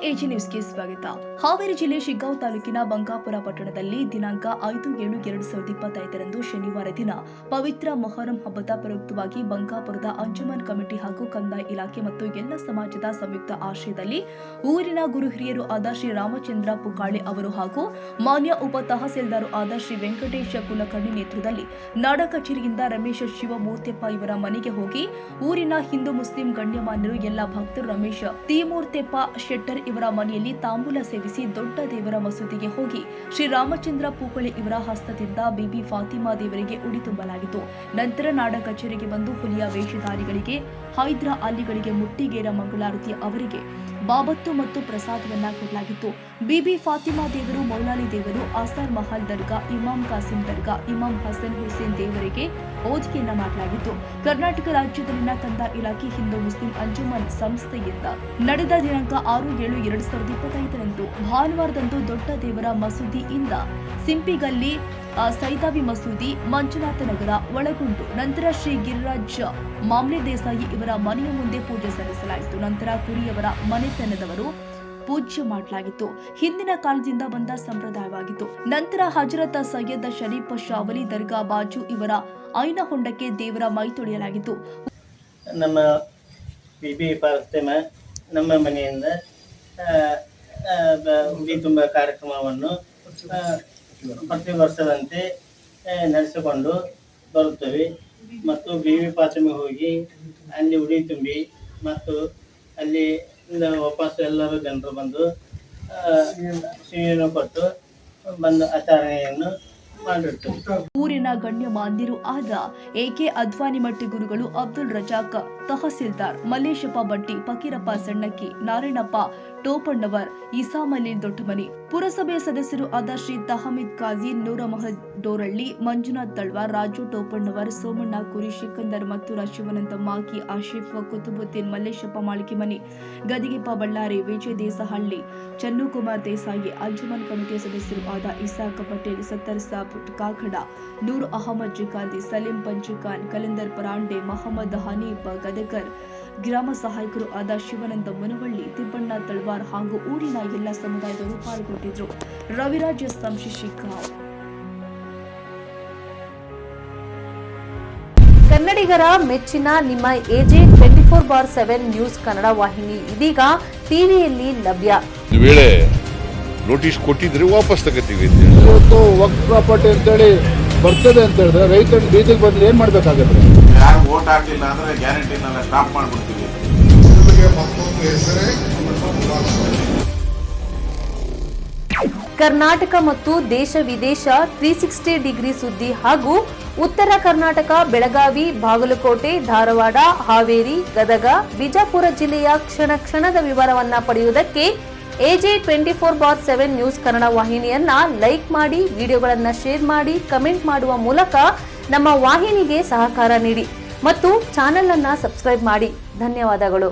AG ನ್ಯೂಸ್ಗೆ ಸ್ವಾಗತ. ಹಾವೇರಿ ಜಿಲ್ಲೆ ಶಿಗ್ಗಾಂವ್ ತಾಲೂಕಿನ ಬಂಗಾಪುರ ಪಟ್ಟಣದಲ್ಲಿ ದಿನಾಂಕ 5/7/2025 ಶನಿವಾರ ದಿನ ಪವಿತ್ರ ಮೊಹರಂ ಹಬ್ಬದ ಪ್ರಯುಕ್ತವಾಗಿ ಬಂಗಾಪುರದ ಅಂಜುಮನ್ ಕಮಿಟಿ ಹಾಗೂ ಕಂದಾಯ ಇಲಾಖೆ ಮತ್ತು ಎಲ್ಲ ಸಮಾಜದ ಸಂಯುಕ್ತ ಆಶ್ರಯದಲ್ಲಿ ಊರಿನ ಗುರು ಹಿರಿಯರು ಆದ ಶ್ರೀ ರಾಮಚಂದ್ರ ಪುಕಾಳೆ ಅವರು ಹಾಗೂ ಮಾನ್ಯ ಉಪ ತಹಸೀಲ್ದಾರ್ ಆದ ಶ್ರೀ ವೆಂಕಟೇಶ ಕುಲಕರ್ಣಿ ನೇತೃತ್ವದಲ್ಲಿ ನಾಡ ಕಚೇರಿಯಿಂದ ರಮೇಶ ಶಿವಮೂರ್ತಿಪ್ಪ ಇವರ ಮನೆಗೆ ಹೋಗಿ ಊರಿನ ಹಿಂದೂ ಮುಸ್ಲಿಂ ಗಣ್ಯಮಾನ್ಯರು ಎಲ್ಲ ಭಕ್ತರು ರಮೇಶ ತೀಮೂರ್ತೆಪ್ಪ ಶೆಟ್ಟರ್ ಇವರ ಮನೆಯಲ್ಲಿ ತಾಂಬೂಲ ಸೇವಿಸಿ ದೊಡ್ಡ ದೇವರ ಮಸೂದಿಗೆ ಹೋಗಿ ಶ್ರೀ ರಾಮಚಂದ್ರ ಪೂಕಳೆ ಇವರ ಹಸ್ತದಿಂದ ಬಿಬಿ ಫಾತಿಮಾ ದೇವರಿಗೆ ಉಡಿ ತುಂಬಲಾಗಿತ್ತು. ನಂತರ ನಾಡ ಕಚೇರಿಗೆ ಬಂದು ಹುಲಿಯ ವೇಷಧಾರಿಗಳಿಗೆ, ಹೈದ್ರಾ ಅಲಿಗಳಿಗೆ ಮುಟ್ಟಿಗೇರ ಮಂಗಳಾರತಿ ಅವರಿಗೆ ಬಾಬತ್ತು ಮತ್ತು ಪ್ರಸಾದವನ್ನ ಕೊಡಲಾಗಿತ್ತು. ಬಿಬಿ ಫಾತಿಮಾ ದೇವರು, ಮೌಲಾಲಿ ದೇವರು, ಆಸಾರ್ ಮಹಲ್ ದರ್ಗಾ, ಇಮಾಮ್ ಕಾಸಿಂ ದರ್ಗಾ, ಇಮಾಮ್ ಹಸನ್ ಹುಸೇನ್ ದೇವರಿಗೆ ಓದಿಗೆಯನ್ನ ಮಾಡಲಾಗಿತ್ತು. ಕರ್ನಾಟಕ ರಾಜ್ಯದಲ್ಲಿನ ಕಂದಾಯ ಇಲಾಖೆ ಹಿಂದೂ ಮುಸ್ಲಿಂ ಅಂಜುಮನ್ ಸಂಸ್ಥೆಯಿಂದ ನಡೆದ ದಿನಾಂಕ 6/7/2025 ಭಾನುವಾರದಂದು ದೊಡ್ಡ ದೇವರ ಮಸೂದಿಯಿಂದ ಸಿಂಪಿಗಲ್ಲಿ, ಸೈದಾವಿ ಮಸೂದಿ, ಮಂಜುನಾಥ ನಗರ ಒಳಗೊಂಡು ನಂತರ ಶ್ರೀ ಗಿರಿರಾಜ್ ಮಾಮ್ಲೆ ದೇಸಾಯಿ ಇವರ ಮನೆಯ ಮುಂದೆ ಪೂಜೆ ಸಲ್ಲಿಸಲಾಯಿತು. ನಂತರ ಕುರಿಯವರ ಮನೆತನದವರು ಪೂಜೆ ಮಾಡಲಾಗಿತ್ತು. ಹಿಂದಿನ ಕಾಲದಿಂದ ಬಂದ ಸಂಪ್ರದಾಯವಾಗಿತ್ತು. ನಂತರ ಹಜರತ್ ಸೈಯದ್ ಶರೀಫ್ ಶಾವಲಿ ದರ್ಗಾ ಬಾಜು ಇವರ ಐನ ಹೊಂಡಕ್ಕೆ ದೇವರ ಮೈ ತೊಳೆಯಲಾಗಿತ್ತು. ನಮ್ಮ ಬಿಬಿ ಫಾತಿಮಾ ನಮ್ಮ ಮನೆಯಿಂದ ಉಡಿ ತುಂಬ ಕಾರ್ಯಕ್ರಮವನ್ನು ಪ್ರತಿ ವರ್ಷದಂತೆ ನಡೆಸಿಕೊಂಡು ಬರುತ್ತೇವೆ ಮತ್ತು ಬಿಬಿ ಫಾತಿಮೆ ಹೋಗಿ ಅಲ್ಲಿ ಉಡಿ ತುಂಬಿ ಮತ್ತು ಅಲ್ಲಿ ವಾಪಸ್ ಎಲ್ಲರೂ ಜನರು ಬಂದು ಸಿಹಿಯನ್ನು ಕೊಟ್ಟು ಬಂದು ಆಚರಣೆಯನ್ನು ಮಾಡಿರ್ತಾರೆ. ಊರಿನ ಗಣ್ಯಮಾನ್ಯರು ಆದ ಎಕೆ ಅದ್ವಾನಿಮಟ್ಟಿ ಗುರುಗಳು, ಅಬ್ದುಲ್ ರಜಾಕ್ ತಹಸೀಲ್ದಾರ್, ಮಲ್ಲೇಶಪ್ಪ ಬಟ್ಟಿ, ಫಕೀರಪ್ಪ ಸಣ್ಣಕ್ಕಿ, ನಾರಾಯಣಪ್ಪ ಟೋಪಣ್ಣವರ್, ಇಸಾಮಲಿ ದೊಡ್ಡಮನಿ, ಪುರಸಭೆಯ ಸದಸ್ಯರು ಆದ ಶ್ರೀ ತಹಮೀದ್ ಕಾಜಿ, ನೂರ ಮಹದ್ ಡೋರಳ್ಳಿ, ಮಂಜುನಾಥ್ ತಳ್ವಾರ್, ರಾಜು ಟೋಪಣ್ಣವರ್, ಸೋಮಣ್ಣ ಕುರಿ, ಶಿಕಂದರ್ ಮತ್ತೂರ, ಶಿವನಂದ ಮಾಕಿ, ಆಶಿಫ್ ಕುತುಬುದ್ದೀನ್, ಮಲ್ಲೇಶಪ್ಪ ಮಾಳಿಕೆಮನಿ, ಗದಿಗೆಪ್ಪ ಬಳ್ಳಾರಿ, ವಿಜಯ್ ದೇಸಹಳ್ಳಿ, ಚನ್ನುಕುಮಾರ್ ದೇಸಾಯಿ, ಅಂಜುಮನ್ ಕಮಿಟಿಯ ಸದಸ್ಯರು ಆದ ಇಸಾಕ್ ಪಟೇಲ್, ಸತ್ತರ್ ಸಾಬ್ ಕಾಕಡ, ನೂರ್ ಅಹಮದ್ ಜಿಕಾದಿ, ಸಲೀಂ ಪಂಚಿಕಾನ್, ಕಲಿಂದರ್ ಪರಾಂಡೆ, ಮಹಮ್ಮದ್ ಹನೀಫ್ ಗದಕರ್, ಗ್ರಾಮ ಸಹಾಯಕರು ಆದ ಶಿವನಂದ ಮುನವಳ್ಳಿ, ತಿಪ್ಪಣ್ಣ ತಳ್ವಾರ್ ಹಾಗೂ ಊರಿನ ಎಲ್ಲ ಸಮುದಾಯದವರು ಪಾಲ್ಗೊಂಡಿದ್ರು. ರವಿರಾಜ್ ಶಿಗ್ಗಾಂವ್. ಕನ್ನಡಿಗರ ಮೆಚ್ಚಿನ ನಿಮ್ಮ ಎಜೆ 24/7 ನ್ಯೂಸ್ ಕನ್ನಡ ವಾಹಿನಿ ಇದೀಗ ಟಿವಿಯಲ್ಲಿ ಲಭ್ಯ. ವೇಳೆ ನೋಟಿಸ್ ಕೊಟ್ಟಿದ್ರೆ ವಾಪಸ್ ತಗೋತೀವಿ. ಇವತ್ತು ವಕ್ಫ್ ಪ್ರಾಪರ್ಟಿ ಅಂತೇಳಿ ಬರ್ತದೆ ಅಂತ ಹೇಳಿದ್ರೆ ರೈತರ ಬೀದಿಗೆ ಬಂದ್ರೆ ಏನ್ ಮಾಡ್ಬೇಕಾಗತ್ತೆ? ಯಾರು ವೋಟ್ ಹಾಕಲಿಲ್ಲ ಅಂದ್ರೆ ಗ್ಯಾರಂಟಿನೆಲ್ಲ ಸ್ಟಾಪ್ ಮಾಡ್ಬಿಡ್ತೀವಿ. ಕರ್ನಾಟಕ ಮತ್ತು ದೇಶ ವಿದೇಶ 360 ಡಿಗ್ರಿ ಸುದ್ದಿ ಹಾಗೂ ಉತ್ತರ ಕರ್ನಾಟಕ, ಬೆಳಗಾವಿ, ಬಾಗಲಕೋಟೆ, ಧಾರವಾಡ, ಹಾವೇರಿ, ಗದಗ, ಬಿಜಾಪುರ ಜಿಲ್ಲೆಯ ಕ್ಷಣ ಕ್ಷಣದ ವಿವರವನ್ನ ಪಡೆಯುವುದಕ್ಕೆ ಎಜೆ 24/7 ನ್ಯೂಸ್ ಕನ್ನಡ ವಾಹಿನಿಯನ್ನ ಲೈಕ್ ಮಾಡಿ, ವಿಡಿಯೋಗಳನ್ನ ಶೇರ್ ಮಾಡಿ, ಕಮೆಂಟ್ ಮಾಡುವ ಮೂಲಕ ನಮ್ಮ ವಾಹಿನಿಗೆ ಸಹಕಾರ ನೀಡಿ ಮತ್ತು ಚಾನೆಲ್ ಅನ್ನ ಸಬ್ಸ್ಕ್ರೈಬ್ ಮಾಡಿ. ಧನ್ಯವಾದಗಳು.